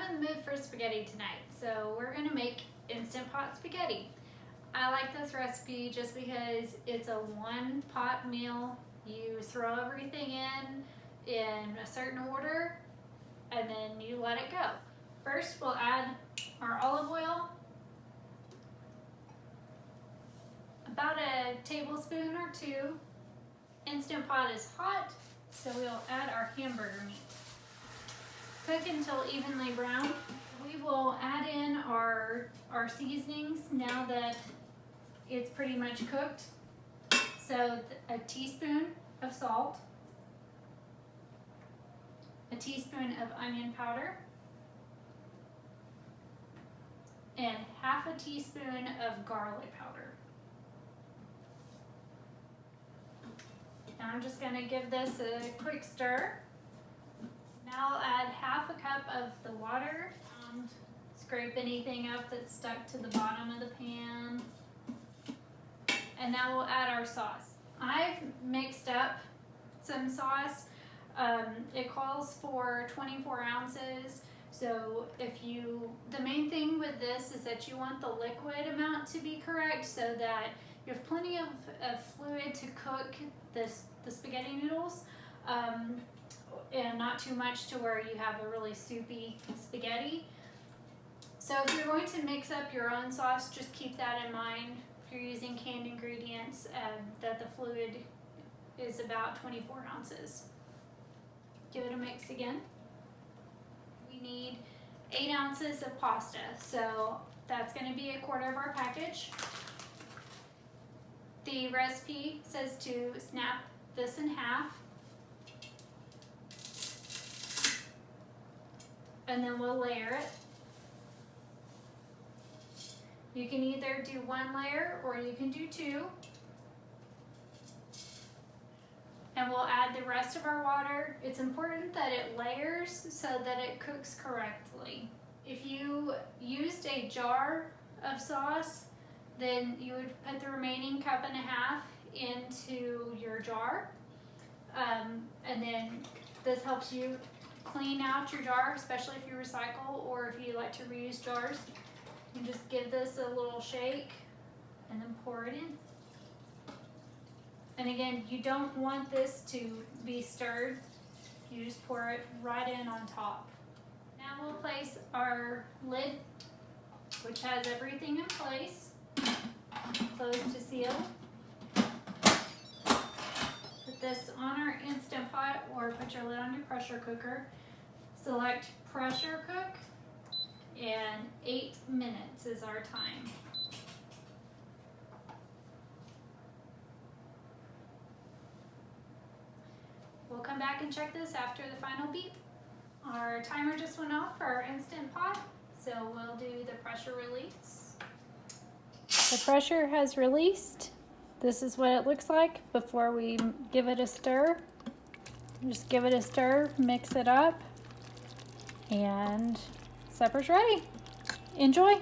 in the mood for spaghetti tonight, so we're gonna make Instant Pot spaghetti. I like this recipe just because it's a one pot meal. You throw everything in a certain order, and then you let it go. First, we'll add our olive oil, about a tablespoon or two. Instant Pot is hot, so we'll add our hamburger meat. Cook until evenly brown. We will add in our seasonings now that it's pretty much cooked. So a teaspoon of salt, a teaspoon of onion powder, and half a teaspoon of garlic powder. Now I'm just going to give this a quick stir. Now I'll add half a cup of the water. Scrape anything up that's stuck to the bottom of the pan. And now we'll add our sauce. I've mixed up some sauce. It calls for 24 ounces. So the main thing with this is that you want the liquid amount to be correct so that you have plenty of fluid to cook the spaghetti noodles, and not too much to where you have a really soupy spaghetti. So if you're going to mix up your own sauce, just keep that in mind. If you're using canned ingredients, that the fluid is about 24 ounces. Give it a mix again. We need 8 ounces of pasta, so that's going to be a quarter of our package. The recipe says to snap this in half, and then we'll layer it. You can either do one layer or you can do two. And we'll add the rest of our water. It's important that it layers so that it cooks correctly. If you used a jar of sauce, then you would put the remaining cup and a half into your jar. And then this helps you clean out your jar, especially if you recycle or if you like to reuse jars. You just give this a little shake and then pour it in. And again, you don't want this to be stirred. You just pour it right in on top. Now we'll place our lid, which has everything in place. Close to seal. Put this on our Instant Pot or put your lid on your pressure cooker. Select pressure cook, and 8 minutes is our time. We'll come back and check this after the final beep. Our timer just went off for our Instant Pot, so we'll do the pressure release. The pressure has released. This is what it looks like before we give it a stir. Just give it a stir, mix it up, and supper's ready. Enjoy!